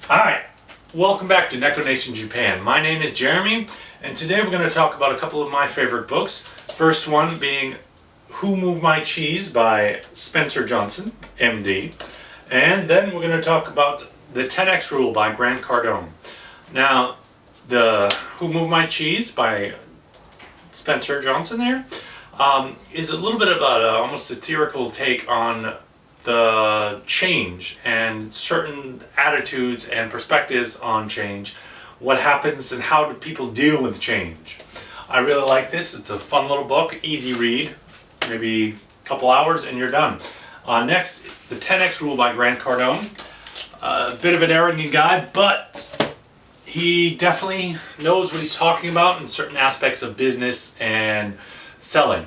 Alright, welcome back to Neko Nation Japan. My name is Jeremy, and today we're going to talk about a couple of my favorite books. First one being Who Moved My Cheese by Spencer Johnson, MD. And then we're going to talk about The 10X Rule by Grant Cardone. Now, the Who Moved My Cheese by Spencer Johnson there is a little bit about an almost satirical take on the change and certain attitudes and perspectives on change, what happens and how do people deal with change. I really like this. It's a fun little book, easy read, maybe a couple hours and you're done. Next, The 10X Rule by Grant Cardone. A bit of an arrogant guy, but he definitely knows what he's talking about in certain aspects of business and selling.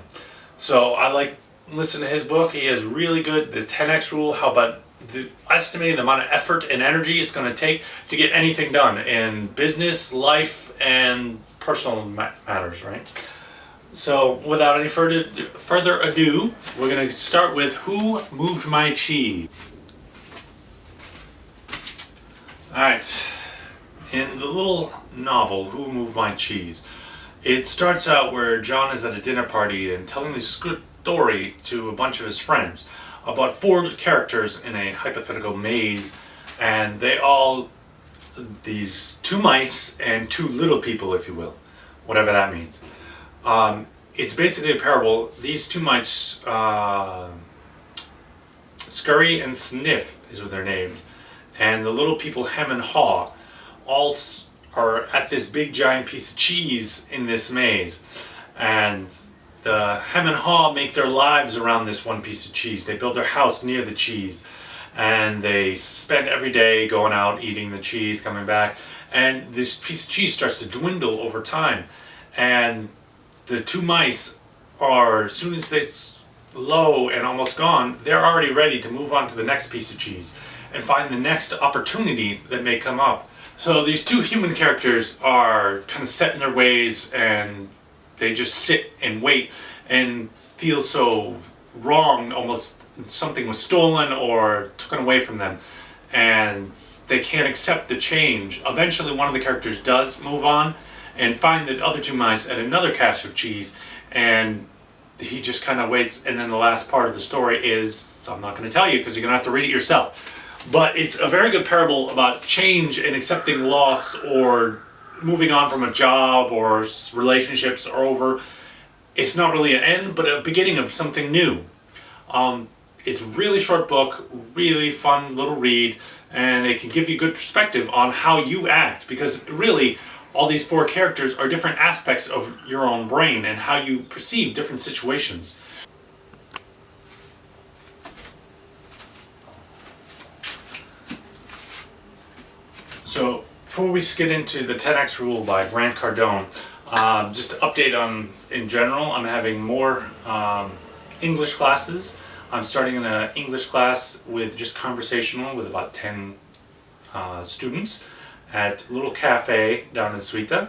So I like listen to his book. He is really good. The 10X Rule, how about estimating the amount of effort and energy it's going to take to get anything done in business, life, and personal matters, right? So without any further ado, we're going to start with Who Moved My Cheese? Alright, in the little novel, Who Moved My Cheese? It starts out where John is at a dinner party and telling this story to a bunch of his friends about four characters in a hypothetical maze, and they all, these two mice and two little people, if you will, whatever that means. It's basically a parable. These two mice, Scurry and Sniff is what their names, and the little people Hem and Haw, all are at this big giant piece of cheese in this maze, and the Hem and Haw make their lives around this one piece of cheese. They build their house near the cheese, and they spend every day going out eating the cheese, coming back, and this piece of cheese starts to dwindle over time. And the two mice are, as soon as it's low and almost gone, they're already ready to move on to the next piece of cheese and find the next opportunity that may come up. So these two human characters are kind of set in their ways, and they just sit and wait and feel so wrong, almost something was stolen or taken away from them, and they can't accept the change. Eventually one of the characters does move on and find the other two mice at another cache of cheese, and he just kind of waits. And then the last part of the story is, I'm not going to tell you because you're going to have to read it yourself, but it's a very good parable about change and accepting loss, or moving on from a job, or relationships are over. It's not really an end, but a beginning of something new. It's a really short book, really fun little read, and it can give you good perspective on how you act, because really all these four characters are different aspects of your own brain and how you perceive different situations. So before we get into the 10X Rule by Grant Cardone, just to update on, in general, I'm having more English classes. I'm starting in an English class with just conversational with about 10 students at a little cafe down in Suita.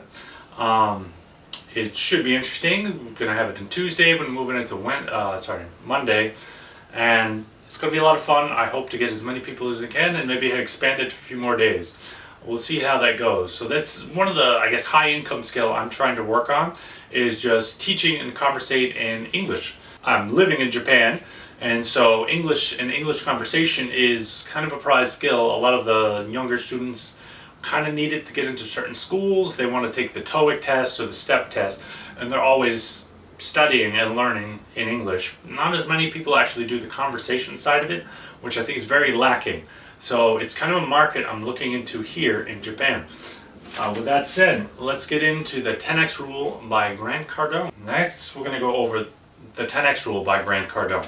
It should be interesting. We're going to have it on Tuesday, but moving it to Monday, and it's going to be a lot of fun. I hope to get as many people as I can, and maybe expand it to a few more days. We'll see how that goes. So that's one of the, I guess, high income skill I'm trying to work on, is just teaching and conversate in English. I'm living in Japan, and so English and English conversation is kind of a prized skill. A lot of the younger students kind of need it to get into certain schools. They want to take the TOEIC test or the STEP test, and they're always studying and learning in English. Not as many people actually do the conversation side of it, which I think is very lacking. So it's kind of a market I'm looking into here in Japan. With that said, let's get into the 10X Rule by Grant Cardone. Next, we're going to go over the 10X Rule by Grant Cardone.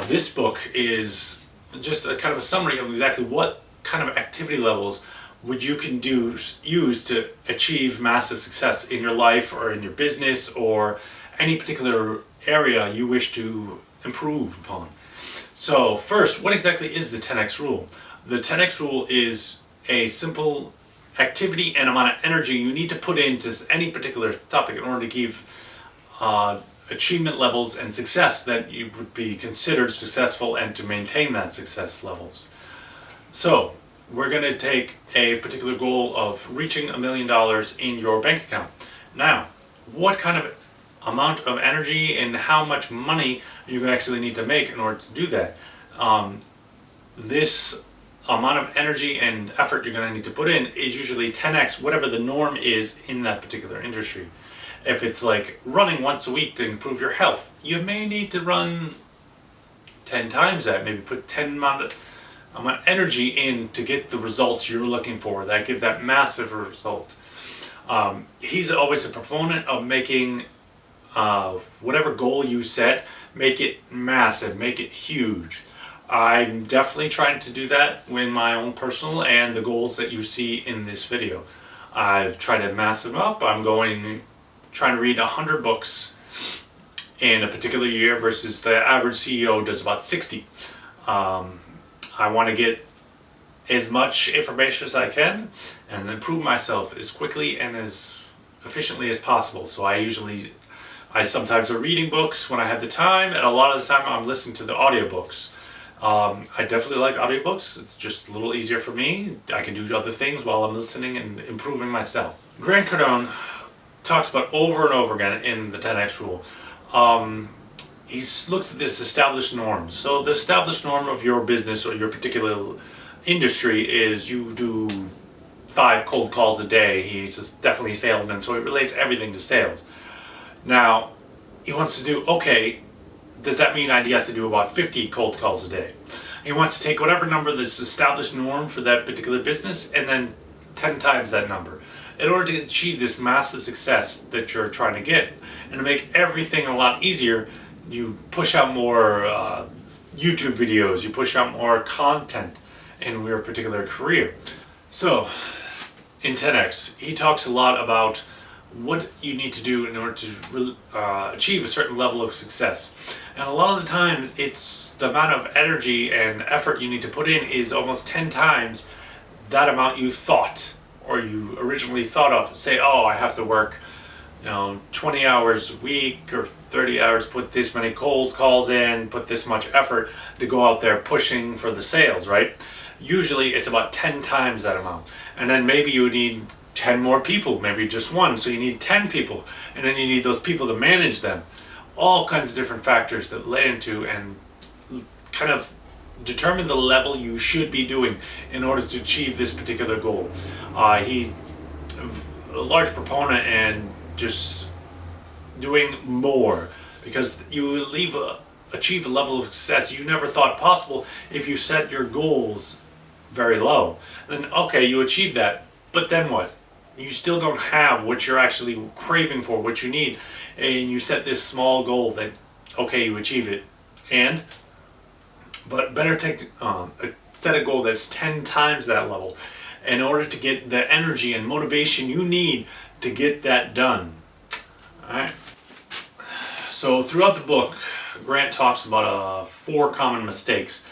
This book is just a kind of a summary of exactly what kind of activity levels you can use to achieve massive success in your life or in your business or any particular area you wish to improve upon. So first, what exactly is the 10X Rule? The 10X Rule is a simple activity and amount of energy you need to put into any particular topic in order to give achievement levels and success that you would be considered successful, and to maintain that success levels. So we're going to take a particular goal of reaching $1 million in your bank account. Now, what kind of amount of energy and how much money you actually need to make in order to do that? This amount of energy and effort you're going to need to put in is usually 10x whatever the norm is in that particular industry. If it's like running once a week to improve your health, you may need to run 10 times that, maybe put 10 amount of energy in to get the results you're looking for that give that massive result. He's always a proponent of making whatever goal you set, make it massive, make it huge. I'm definitely trying to do that with my own personal and the goals that you see in this video. I've tried to mass them up. I'm trying to read 100 books in a particular year versus the average CEO does about 60. I want to get as much information as I can and improve myself as quickly and as efficiently as possible. So I sometimes are reading books when I have the time, and a lot of the time I'm listening to the audiobooks. I definitely like audiobooks. It's just a little easier for me. I can do other things while I'm listening and improving myself. Grant Cardone talks about over and over again in the 10x rule. He looks at this established norm. So the established norm of your business or your particular industry is you do 5 cold calls a day. He's definitely a salesman, so he relates everything to sales. Now, he wants to do, okay, does that mean I have to do about 50 cold calls a day? He wants to take whatever number that's established norm for that particular business and then 10 times that number in order to achieve this massive success that you're trying to get. And to make everything a lot easier, you push out more YouTube videos, you push out more content in your particular career. So, in 10x, he talks a lot about what you need to do in order to achieve a certain level of success. And a lot of the times, it's the amount of energy and effort you need to put in is almost 10 times that amount you thought or you originally thought of. Say, oh, I have to work 20 hours a week or 30 hours, put this many cold calls in, put this much effort to go out there pushing for the sales, right? Usually it's about 10 times that amount. And then maybe you need 10 more people, maybe just one, so you need 10 people, and then you need those people to manage them. All kinds of different factors that lay into and kind of determine the level you should be doing in order to achieve this particular goal. He's a large proponent and just doing more, because you achieve a level of success you never thought possible if you set your goals very low. Then okay, you achieve that, but then what? You still don't have what you're actually craving for, what you need, and you set this small goal that okay, you achieve it, but better set a goal that's 10 times that level in order to get the energy and motivation you need to get that done. Alright. So throughout the book, Grant talks about 4 common mistakes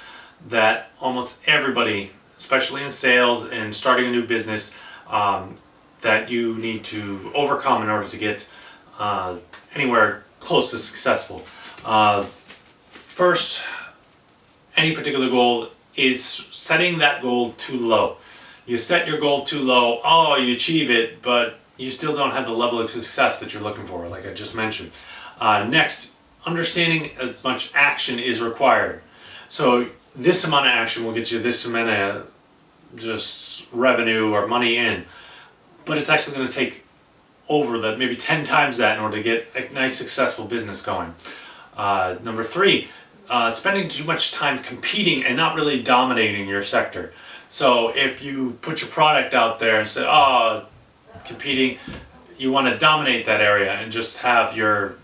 that almost everybody, especially in sales and starting a new business, that you need to overcome in order to get anywhere close to successful. First, any particular goal is setting that goal too low. You set your goal too low, you achieve it, but you still don't have the level of success that you're looking for, like I just mentioned. Next, understanding as much action is required. So this amount of action will get you this amount of just revenue or money in, but it's actually going to take over that, maybe 10 times that in order to get a nice successful business going. Number 3, spending too much time competing and not really dominating your sector. So if you put your product out there and say, competing, you want to dominate that area and just have your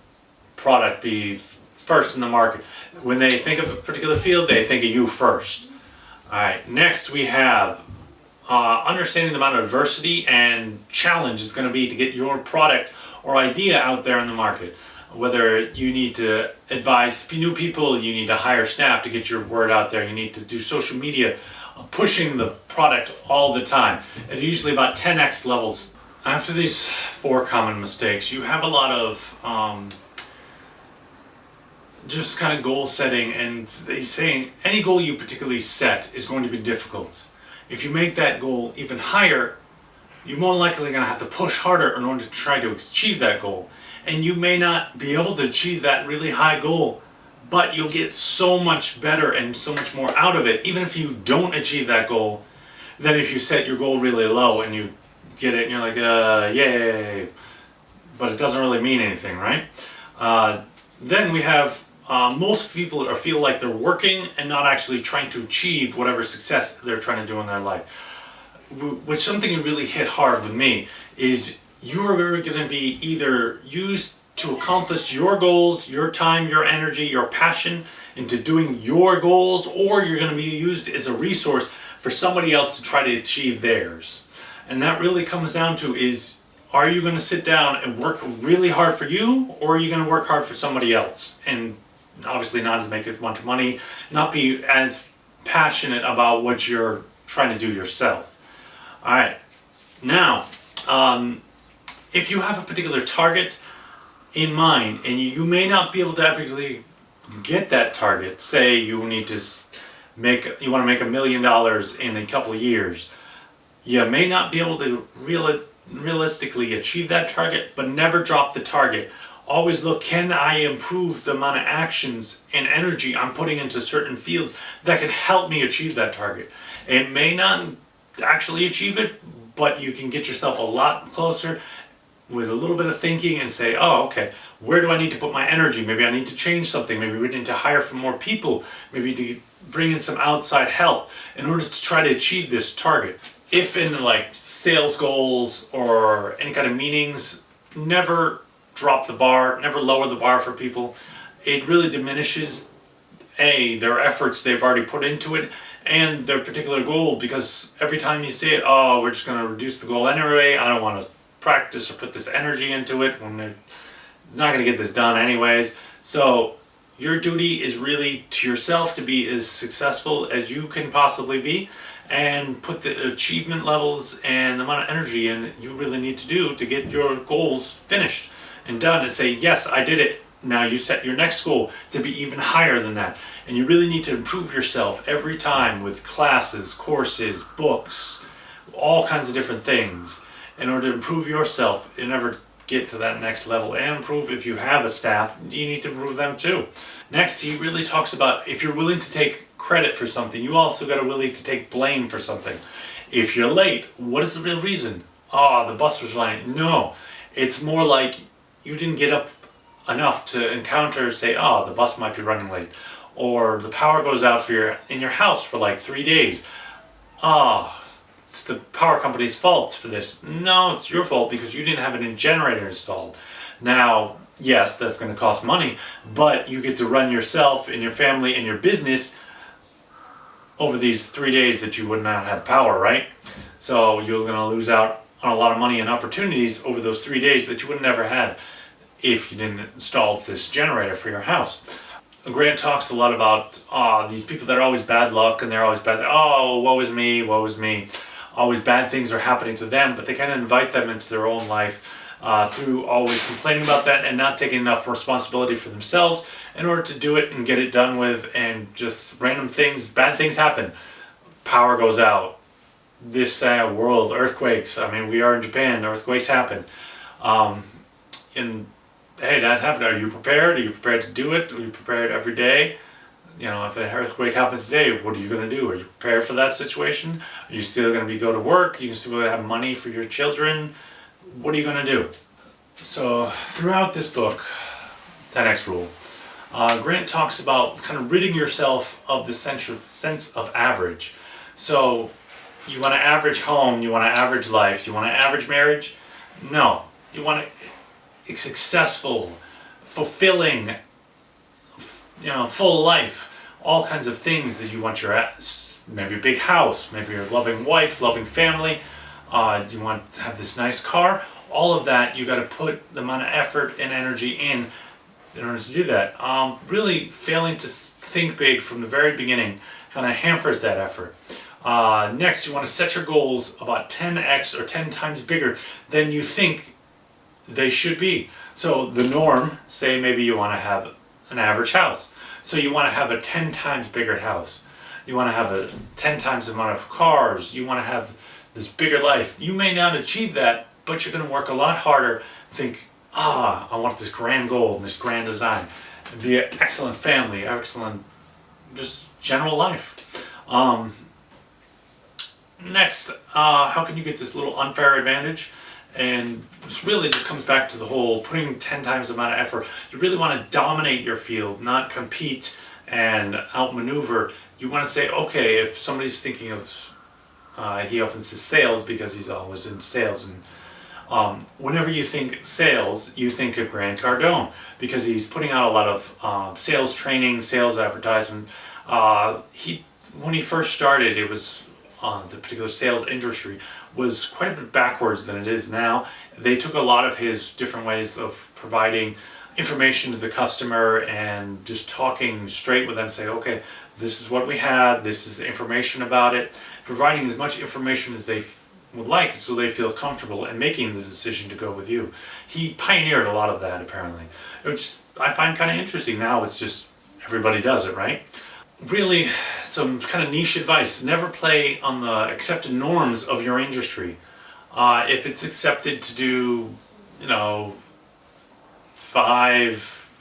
product be first in the market. When they think of a particular field, they think of you first. Alright, next we have understanding the amount of adversity and challenge it's going to be to get your product or idea out there in the market. Whether you need to advise new people, you need to hire staff to get your word out there, you need to do social media, pushing the product all the time at usually about 10x levels. After these 4 common mistakes, you have a lot of just kind of goal setting, and he's saying any goal you particularly set is going to be difficult. if you make that goal even higher, you're more likely going to have to push harder in order to try to achieve that goal. And you may not be able to achieve that really high goal, but you'll get so much better and so much more out of it, even if you don't achieve that goal, than if you set your goal really low and you get it and you're like, yay, but it doesn't really mean anything, right? Then we have most people feel like they're working and not actually trying to achieve whatever success they're trying to do in their life. Which something that really hit hard with me is you're going to be either used to accomplish your goals, your time, your energy, your passion into doing your goals, or you're going to be used as a resource for somebody else to try to achieve theirs. And that really comes down to is, are you going to sit down and work really hard for you, or are you going to work hard for somebody else? And obviously not to make as much money, not be as passionate about what you're trying to do yourself. All right, now, if you have a particular target in mind and you may not be able to actually get that target, say you want to make $1 million in a couple of years, you may not be able to realistically achieve that target, but never drop the target. Always look, can I improve the amount of actions and energy I'm putting into certain fields that can help me achieve that target? It may not actually achieve it, but you can get yourself a lot closer with a little bit of thinking and say, oh, okay, where do I need to put my energy? Maybe I need to change something. Maybe we need to hire for more people. Maybe to bring in some outside help in order to try to achieve this target. If in like sales goals or any kind of meetings, never drop the bar, never lower the bar for people. It really diminishes their efforts they've already put into it and their particular goal, because every time you say it, oh, we're just going to reduce the goal anyway, I don't want to practice or put this energy into it when they're not going to get this done anyways. So your duty is really to yourself to be as successful as you can possibly be and put the achievement levels and the amount of energy in you really need to do to get your goals finished and done, and say, yes, I did it. Now you set your next goal to be even higher than that. And you really need to improve yourself every time with classes, courses, books, all kinds of different things in order to improve yourself and ever get to that next level. And improve, if you have a staff, you need to improve them too. Next, he really talks about if you're willing to take credit for something, you also got to willing to take blame for something. If you're late, what is the real reason? Oh, the bus was late. No, it's more like you didn't get up enough to encounter, say, oh, the bus might be running late, or the power goes out in your house for like 3 days. Oh, it's the power company's fault for this. No, it's your fault because you didn't have a generator installed. Now, yes, that's going to cost money, but you get to run yourself and your family and your business over these 3 days that you would not have power, right? So you're going to lose out on a lot of money and opportunities over those 3 days that you would have never had if you didn't install this generator for your house. Grant talks a lot about these people that are always bad luck and they're always bad. Oh, woe is me, woe is me. Always bad things are happening to them, but they kind of invite them into their own life through always complaining about that and not taking enough responsibility for themselves in order to do it and get it done with, and just random things, bad things happen. Power goes out. This world, earthquakes. I mean, we are in Japan, earthquakes happen. And hey, that's happened. Are you prepared? Are you prepared to do it? Are you prepared every day? You know, if an earthquake happens today, what are you going to do? Are you prepared for that situation? Are you still going to go to work? You can still have money for your children? What are you going to do? So throughout this book, 10X Rule, Grant talks about kind of ridding yourself of the sense of average. So you want an average home, you want an average life, you want an average marriage? No. You want a successful, fulfilling, full life, all kinds of things that you want maybe a big house, maybe your loving wife, loving family, you want to have this nice car, all of that you got to put the amount of effort and energy in order to do that. Really failing to think big from the very beginning kind of hampers that effort. Next, you want to set your goals about 10x or 10 times bigger than you think they should be. So the norm, say maybe you want to have an average house. So you want to have a 10 times bigger house. You want to have 10 times the amount of cars. You want to have this bigger life. You may not achieve that, but you're going to work a lot harder. Think, I want this grand goal and this grand design. And be an excellent family, excellent, just general life. Next, how can you get this little unfair advantage? And this really just comes back to the whole putting 10 times the amount of effort. You really want to dominate your field, not compete and outmaneuver. You want to say, okay, if somebody's thinking of, he often says sales because he's always in sales. And whenever you think sales, you think of Grant Cardone because he's putting out a lot of sales training, sales advertisement. When he first started, it was the particular sales industry was quite a bit backwards than it is now. They took a lot of his different ways of providing information to the customer and just talking straight with them, say, okay, this is what we have, this is the information about it, providing as much information as they would like so they feel comfortable in making the decision to go with you. He pioneered a lot of that, apparently, which I find kind of interesting. Now it's just everybody does it, right? Really, some kind of niche advice: never play on the accepted norms of your industry. If it's accepted to do,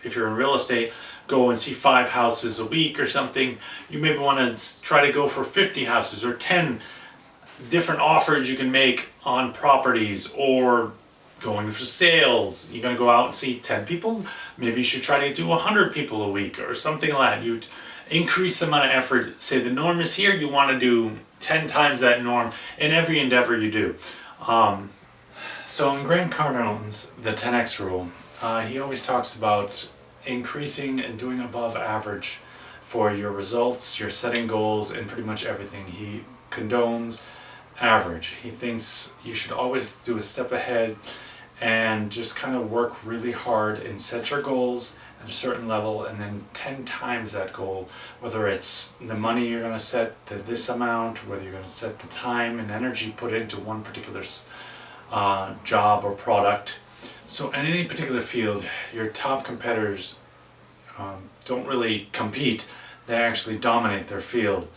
if you're in real estate, go and see 5 houses a week or something, you maybe want to try to go for 50 houses or 10 different offers you can make on properties, or going for sales. You're going to go out and see 10 people, maybe you should try to do 100 people a week or something like that. You increase the amount of effort. Say the norm is here, you want to do 10 times that norm in every endeavor you do. So in Grant Cardone's The 10X Rule, he always talks about increasing and doing above average for your results, your setting goals, and pretty much everything. He condones average. He thinks you should always do a step ahead and just kind of work really hard and set your goals at a certain level, and then 10 times that goal, whether it's the money you're going to set to this amount, whether you're going to set the time and energy put into one particular job or product. So in any particular field, your top competitors don't really compete, they actually dominate their field.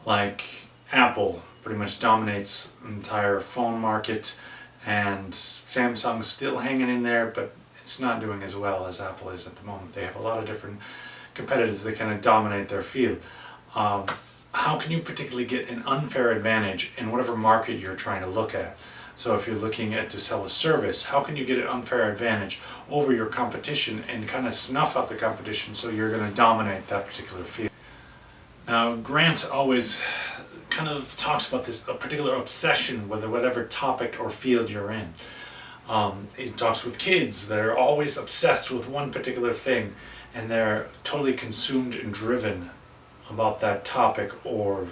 Like Apple pretty much dominates the entire phone market, and Samsung's still hanging in there, but it's not doing as well as Apple is at the moment. They have a lot of different competitors that kind of dominate their field. How can you particularly get an unfair advantage in whatever market you're trying to look at? So if you're looking at to sell a service, how can you get an unfair advantage over your competition and kind of snuff out the competition so you're going to dominate that particular field? Now, Grant always kind of talks about this a particular obsession with whatever topic or field you're in. He talks with kids that are always obsessed with one particular thing, and they're totally consumed and driven about that topic or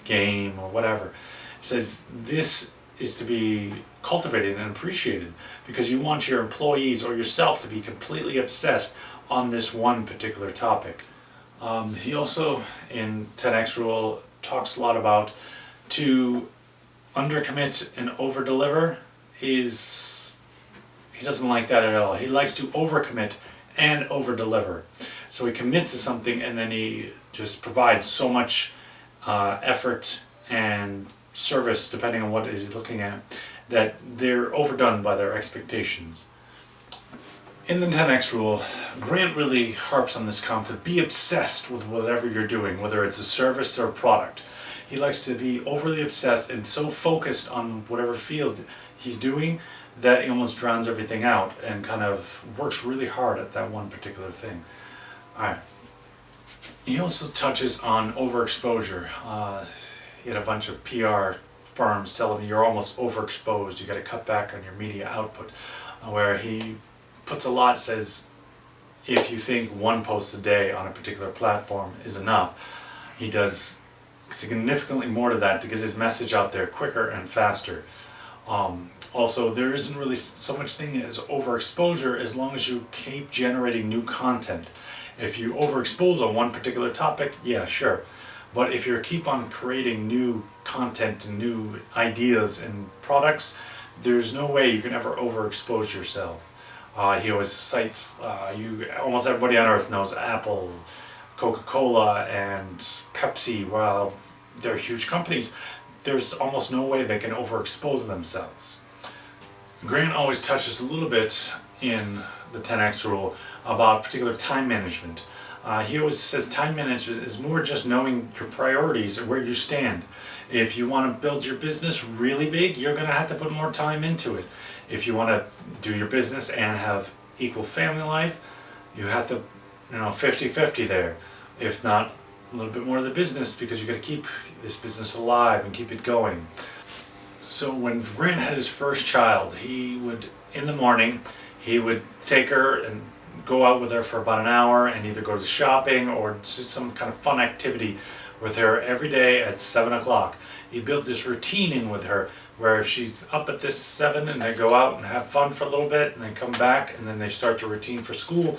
game or whatever. He says this is to be cultivated and appreciated because you want your employees or yourself to be completely obsessed on this one particular topic. He also, in 10X Rule, talks a lot about to undercommit and overdeliver. He doesn't like that at all. He likes to overcommit and overdeliver. So he commits to something and then he just provides so much effort and service, depending on what he's looking at, that they're overdone by their expectations. In the 10X Rule, Grant really harps on this concept: be obsessed with whatever you're doing, whether it's a service or a product. He likes to be overly obsessed and so focused on whatever field he's doing that he almost drowns everything out and kind of works really hard at that one particular thing. Alright. He also touches on overexposure. He had a bunch of PR firms telling him you're almost overexposed, you got to cut back on your media output, where he puts a lot, says if you think one post a day on a particular platform is enough, he does significantly more to that to get his message out there quicker and faster. Also, there isn't really so much thing as overexposure as long as you keep generating new content. If you overexpose on one particular topic, yeah, sure. But if you keep on creating new content and new ideas and products, there's no way you can ever overexpose yourself. He always cites, almost everybody on earth knows Apple, Coca-Cola and Pepsi, while they're huge companies, there's almost no way they can overexpose themselves. Grant always touches a little bit in the 10X rule about particular time management. He always says time management is more just knowing your priorities and where you stand. If you want to build your business really big, you're going to have to put more time into it. If you want to do your business and have equal family life, you have to, 50-50 there. If not, a little bit more of the business, because you got to keep this business alive and keep it going. So when Grant had his first child, he would, in the morning, he would take her and go out with her for about an hour and either go to shopping or do some kind of fun activity with her every day at 7 o'clock. He built this routine in with her where if she's up at this 7 and they go out and have fun for a little bit and they come back and then they start the routine for school,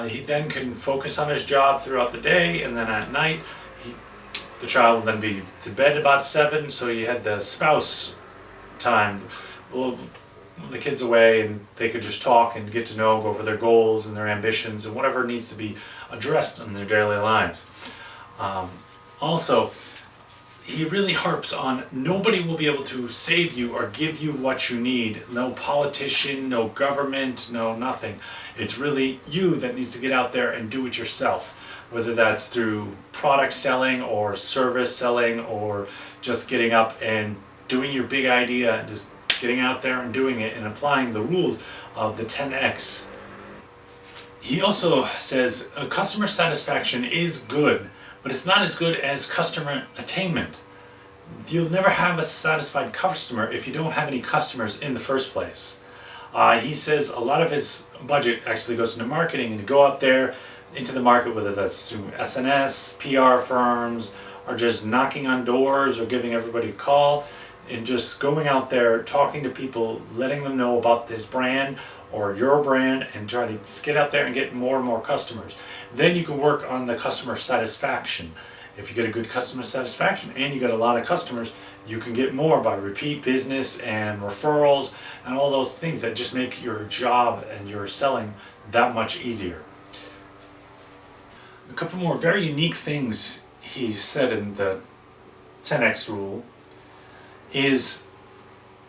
he then can focus on his job throughout the day, and then at night the child will then be to bed about 7, so you had the spouse time, the kids away, and they could just talk and get to know, go over their goals and their ambitions and whatever needs to be addressed in their daily lives. Also, he really harps on nobody will be able to save you or give you what you need. No politician, no government, no nothing. It's really you that needs to get out there and do it yourself. Whether that's through product selling or service selling or just getting up and doing your big idea and just getting out there and doing it and applying the rules of the 10X. He also says customer satisfaction is good, but it's not as good as customer attainment. You'll never have a satisfied customer if you don't have any customers in the first place. He says a lot of his budget actually goes into marketing and to go out there into the market, whether that's through SNS, PR firms, or just knocking on doors or giving everybody a call and just going out there, talking to people, letting them know about this brand or your brand and trying to get out there and get more and more customers. Then you can work on the customer satisfaction. If you get a good customer satisfaction and you get a lot of customers, you can get more by repeat business and referrals and all those things that just make your job and your selling that much easier. A couple more very unique things he said in the 10X rule is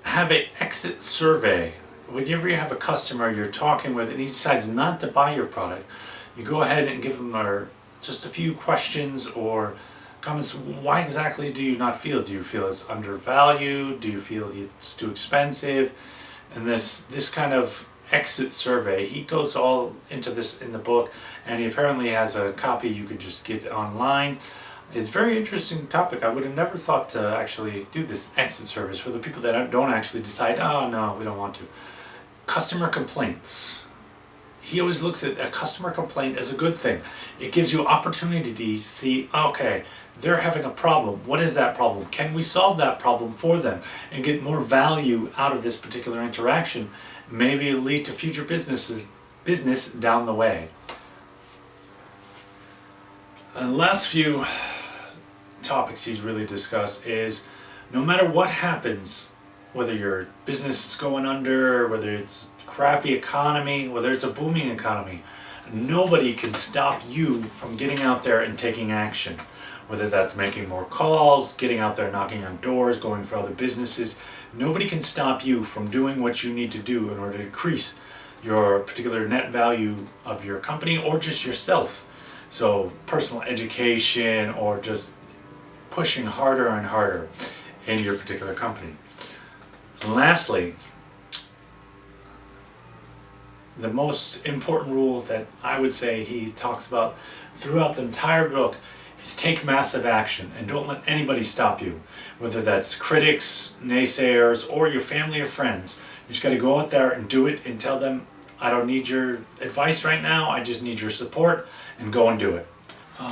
have an exit survey. Whenever you have a customer you're talking with and he decides not to buy your product, you go ahead and give them just a few questions or comments. Why exactly do you not feel? Do you feel it's undervalued? Do you feel it's too expensive? And this kind of exit survey, he goes all into this in the book, and he apparently has a copy you could just get online. It's a very interesting topic. I would have never thought to actually do this exit service for the people that don't actually decide, oh no, we don't want to. Customer complaints. He always looks at a customer complaint as a good thing. It gives you opportunity to see, okay, they're having a problem. What is that problem? Can we solve that problem for them and get more value out of this particular interaction? Maybe it'll lead to future business down the way. The last few topics he's really discussed is no matter what happens, whether your business is going under, whether it's a crappy economy, whether it's a booming economy, nobody can stop you from getting out there and taking action. Whether that's making more calls, getting out there knocking on doors, going for other businesses, nobody can stop you from doing what you need to do in order to increase your particular net value of your company or just yourself. So personal education or just pushing harder and harder in your particular company. And lastly, the most important rule that I would say he talks about throughout the entire book is take massive action and don't let anybody stop you. Whether that's critics, naysayers, or your family or friends. You just got to go out there and do it and tell them, I don't need your advice right now, I just need your support, and go and do it.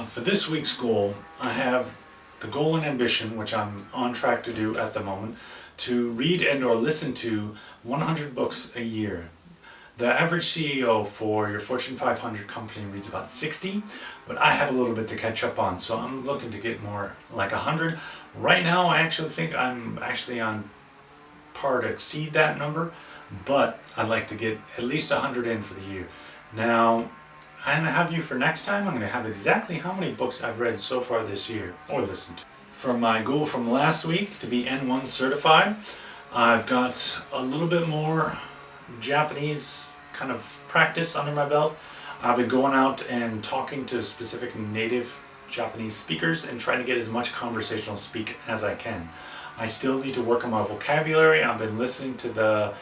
For this week's goal, I have the goal and ambition, which I'm on track to do at the moment, to read and or listen to 100 books a year. The average CEO for your Fortune 500 company reads about 60, but I have a little bit to catch up on, so I'm looking to get more like 100. Right now, I actually think I'm actually on par to exceed that number, but I'd like to get at least 100 in for the year. Now, And I have you for next time. I'm going to have exactly how many books I've read so far this year, or listened to. For my goal from last week to be N1 certified, I've got a little bit more Japanese kind of practice under my belt. I've been going out and talking to specific native Japanese speakers and trying to get as much conversational speak as I can. I still need to work on my vocabulary. I've been listening to the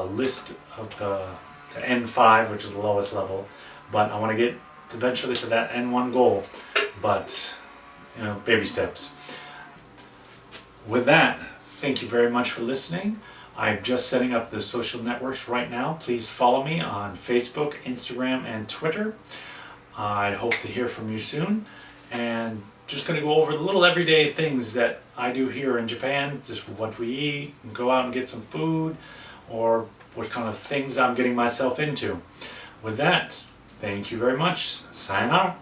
list of the N5, which is the lowest level, but I want to get eventually to that N1 goal, but baby steps. With that, thank you very much for listening. I'm just setting up the social networks right now. Please follow me on Facebook, Instagram, and Twitter. I hope to hear from you soon, and just going to go over the little everyday things that I do here in Japan, just what we eat, and go out and get some food, or what kind of things I'm getting myself into. With that, thank you very much. Sayonara.